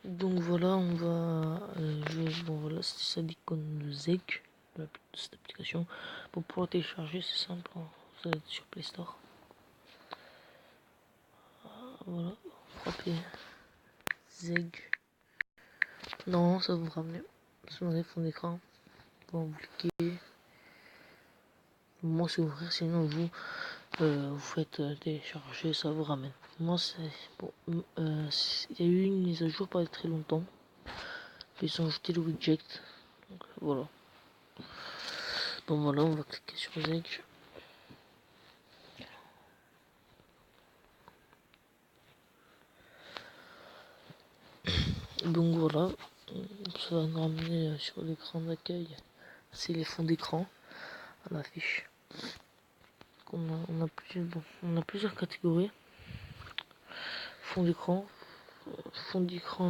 Donc voilà, on va bon voilà, c'est ça l'icône de Zeg de cette application. Pour pouvoir télécharger, c'est simple, hein. Vous allez sur Play Store. Voilà, frappez Zeg. Non, ça vous ramène sur les fonds d'écran. Bon, vous cliquez. Moi c'est ouvrir, sinon vous faites télécharger, ça vous ramène. Moi c'est bon, il y a eu une mise à jour pas très longtemps. Ils ont ajouté le widget. Donc voilà. Donc voilà, on va cliquer sur Zeg. Donc voilà, ça va nous ramener sur l'écran d'accueil. C'est les fonds d'écran à l'affiche. On a plusieurs catégories. Fond d'écran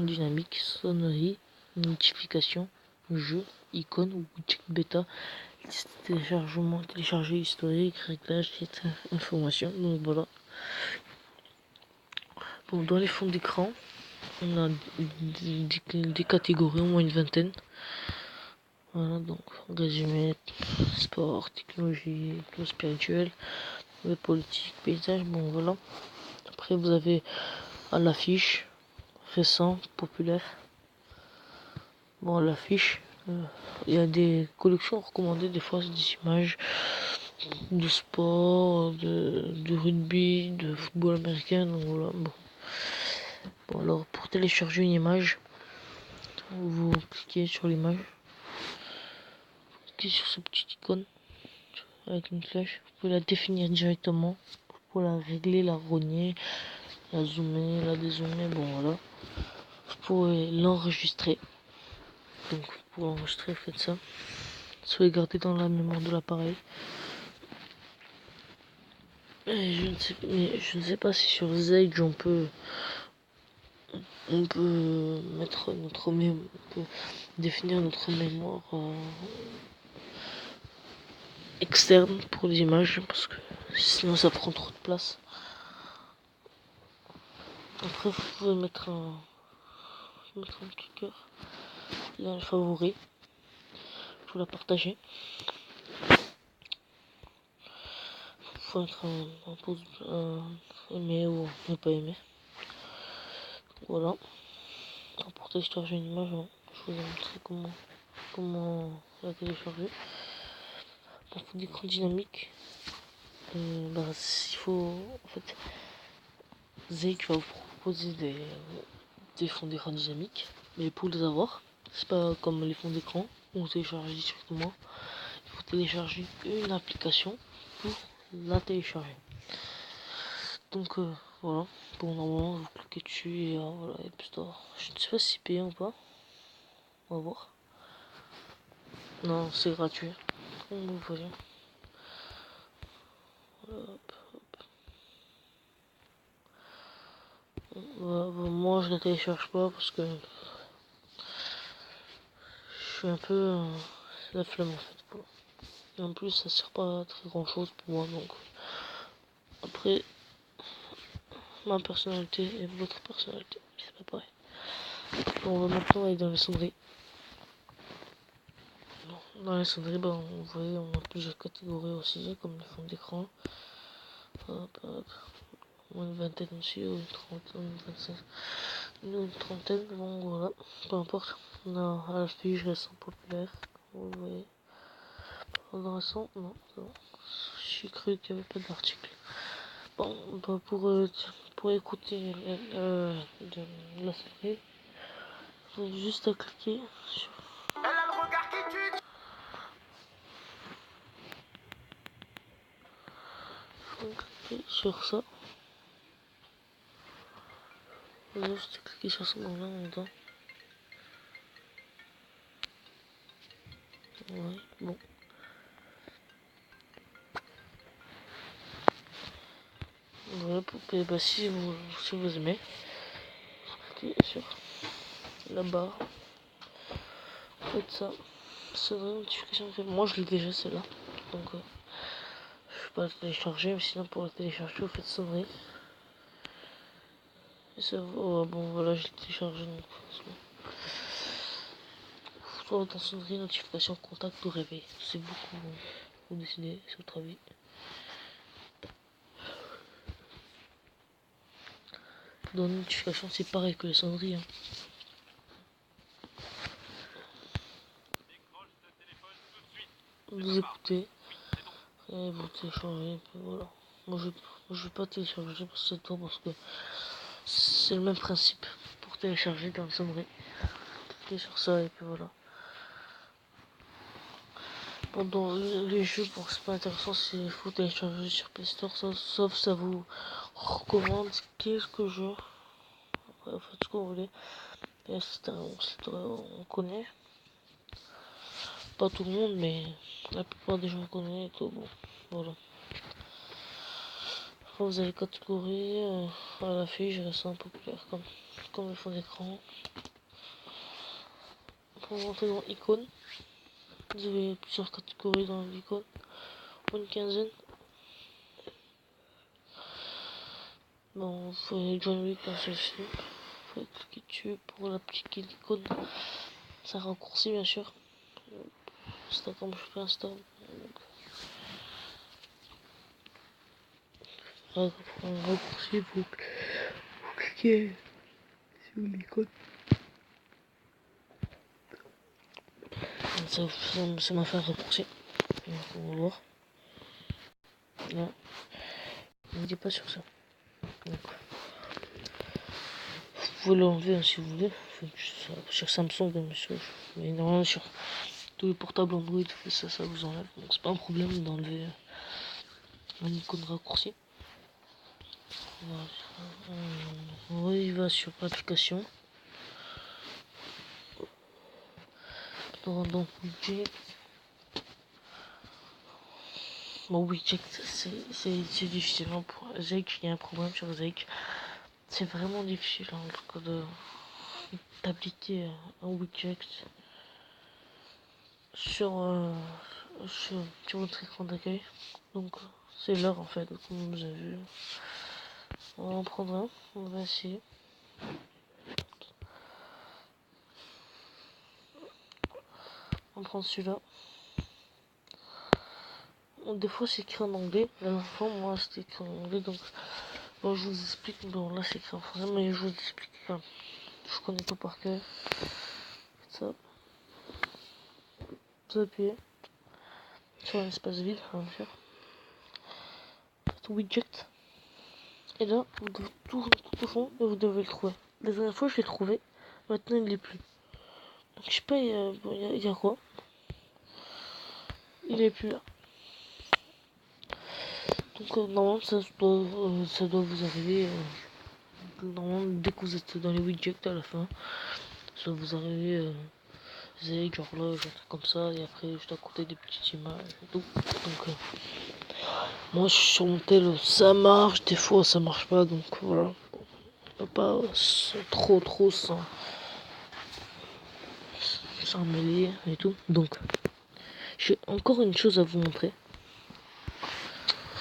dynamique, sonnerie, notification, jeu, icône ou widget bêta, téléchargement, télécharger historique, réglage, information. Donc voilà. Bon, dans les fonds d'écran, on a des catégories, au moins une vingtaine. Voilà, donc résumé, sport, technologie, tout spirituel, politique, paysage, bon voilà. Après vous avez à l'affiche, récent, populaire. Bon, à l'affiche, il y a des collections recommandées, des fois c'est des images de sport, de rugby, de football américain, donc voilà. Bon alors pour télécharger une image, vous cliquez sur l'image, cliquez sur ce petit icône avec une flèche, vous pouvez la définir directement, pour la régler, la rogner, la zoomer, la dézoomer, bon voilà. Vous pouvez l'enregistrer, donc pour l'enregistrer faites ça, sauvegarder dans la mémoire de l'appareil. Je ne sais pas si sur Zeg on peut mettre on peut définir notre mémoire externe pour les images, parce que sinon ça prend trop de place. Après vous pouvez mettre un petit cœur dans les favoris pour la partager. Vous pouvez mettre un pouce aimer ou ne pas aimer. Voilà. Pour télécharger une image, je vous ai montré comment la télécharger. Pour l'écran dynamique, il faut en fait Zeg va vous proposer des fonds d'écran dynamiques, mais pour les avoir, c'est pas comme les fonds d'écran où on télécharge directement. Il faut télécharger une application pour la télécharger. Donc voilà, bon normalement vous cliquez dessus et voilà, App Store. Je ne sais pas si c'est payant ou pas, on va voir. Non, c'est gratuit. Comme vous voyez. Hop. Moi je la télécharge pas parce que je suis un peu la flemme en fait. Et en plus ça sert pas à très grand chose pour moi, donc après ma personnalité et votre personnalité, c'est pas pareil. Bon, on va maintenant aller dans les sonneries. Dans les sonneries, vous voyez, on a plusieurs catégories aussi, comme les fonds d'écran. Hop, hop. Une vingtaine aussi, ou une trentaine, une 25, une trentaine, bon voilà, peu importe. On a à l'affiche récent populaire, vous voyez. Dans récent, non, c'est bon. J'ai cru qu'il n'y avait pas d'article. Bon, pour écouter de la série, vous avez juste à cliquer sur. Elle a le regard qui tue. Faut cliquer sur ça. Vous avez juste à cliquer sur ce moment-là en même temps. Ouais, bon. Voilà, si vous aimez, cliquez sur la barre. Faites ça. C'est une notification. Moi je l'ai déjà celle-là. Donc je vais pas la télécharger, mais sinon pour la télécharger, vous faites sonnerie. ça va, bon voilà, j'ai téléchargé donc. Soit dans sonnerie, notification, contact ou réveil. C'est beaucoup, vous décidez, c'est votre avis. Dans la notification, c'est pareil que les sonneries. Hein. Vous écoutez, et vous téléchargez, et puis voilà. Moi je vais pas télécharger pour ce temps parce que c'est le même principe pour télécharger dans la sonnerie. Cliquez sur ça et puis voilà. Pendant les jeux, pour c'est pas intéressant, c'est faut télécharger sur Play Store, sauf ça vous recommande quelques jeux. Après, faites ce que vous voulez. Et on connaît. Pas tout le monde, mais la plupart des gens connaissent et tout. Bon, voilà. Après, vous avez catégorie à la fiche, c'est un populaire comme le fond d'écran. Pour rentrer dans icône, vous avez plusieurs catégories dans l'icône, une quinzaine. Bon, vous faites John Wick dans celle-ci. Vous pouvez cliquer dessus pour la petite icône. Ça raccourcit bien sûr. C'est comme je fais Insta. Pour un raccourci, vous cliquez sur l'icône. Ça m'a fait un raccourci. On va voir. Là. Ne dis pas sur ça. Donc. Vous pouvez l'enlever hein, si vous voulez. Sur Samsung, bien sûr. Mais normalement, sur tous les portables Android, ça vous enlève. Donc, c'est pas un problème d'enlever un icône raccourci. Voilà. Il va sur l'application. Donc, widget. Bon, widget, c'est difficile. Hein, pour Zake, il y a un problème sur Zake. C'est vraiment difficile hein, d'appliquer un widget sur votre écran d'accueil. Donc c'est l'heure en fait, comme vous avez vu. On va en prendre un, on va essayer. On prend celui-là. Des fois c'est écrit en anglais, la dernière fois moi c'était écrit en anglais donc bon je vous explique, bon là c'est écrit en français mais je vous explique quand je connais pas par cœur. Ça. Vous appuyez sur un espace vide, bien sûr. Widget. Et là, vous devez tout au fond et vous devez le trouver. La dernière fois, je l'ai trouvé. Maintenant, il n'est plus. Donc, je sais pas, il y a quoi. Il est plus là. Donc, normalement, ça doit vous arriver. Normalement, dès que vous êtes dans les widgets à la fin, ça doit vous arriver. Zeg, horloge, un truc comme ça. Et après, juste à côté des petites images et tout. Donc, moi, je suis sur mon tel, ça marche. Des fois, ça marche pas. Donc, voilà. Pas trop sans mêler et tout. Donc, j'ai encore une chose à vous montrer.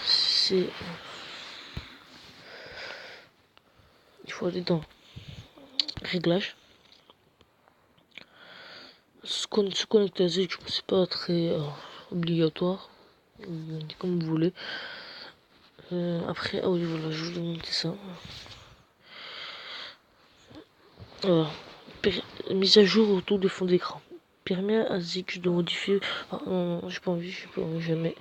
C'est... Il faut aller dans Réglages. Se connecter à Zig, c'est pas très obligatoire. Comme vous voulez. Après, ah oui, voilà, je vous ai montré ça. Mise à jour autour du fond d'écran. Permet à Zig de modifier. Ah, non, j'ai pas envie, jamais.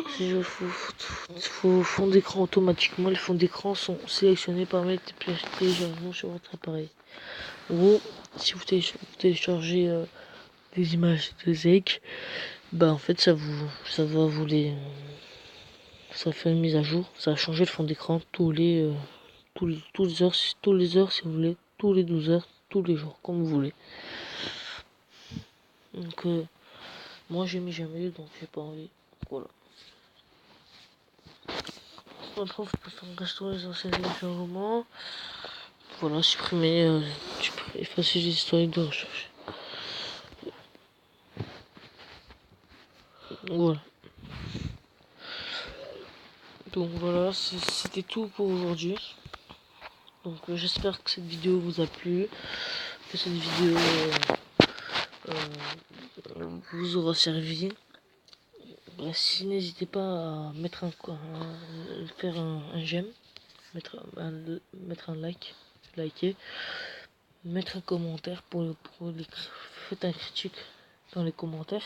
Si je faut fond d'écran automatiquement, les fonds d'écran sont sélectionnés par mettre téléchargement sur votre appareil. En gros, si vous téléchargez des images de Zake, bah en fait ça va vous les, ça fait une mise à jour, ça a changé le fond d'écran tous les heures, si vous voulez, tous les 12 heures, tous les jours, comme vous voulez. Donc moi j'ai mis jamais, donc j'ai pas envie. Voilà. Maintenant, vous pouvez faire restaurer les anciens téléchargements. Voilà, supprimer, effacer les historiques de recherche. Voilà. Donc voilà, c'était tout pour aujourd'hui. Donc j'espère que cette vidéo vous a plu, que cette vidéo vous aura servi. Si n'hésitez pas à mettre faire un j'aime, mettre un liker, mettre un commentaire faites un critique dans les commentaires.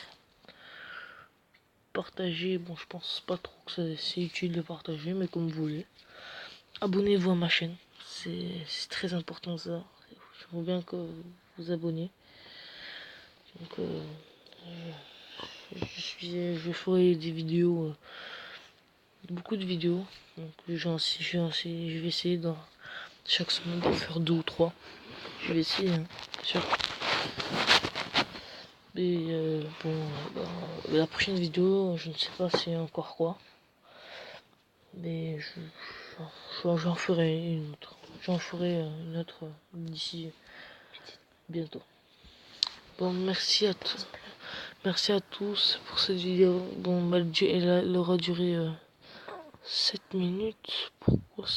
Partager, bon je pense pas trop que c'est utile de partager, mais comme vous voulez. Abonnez-vous à ma chaîne, c'est très important ça. J'aimerais bien que vous vous abonniez. Donc je ferai des vidéos, beaucoup de vidéos. Donc je vais essayer chaque semaine de faire 2 ou 3. Je vais essayer, hein, sûr. Mais bon, la prochaine vidéo, je ne sais pas c'est encore quoi. Mais j'en ferai une autre. J'en ferai une autre d'ici bientôt. Bon, merci à tous. Merci à tous pour cette vidéo. Bon, elle aura duré 7 minutes. Pourquoi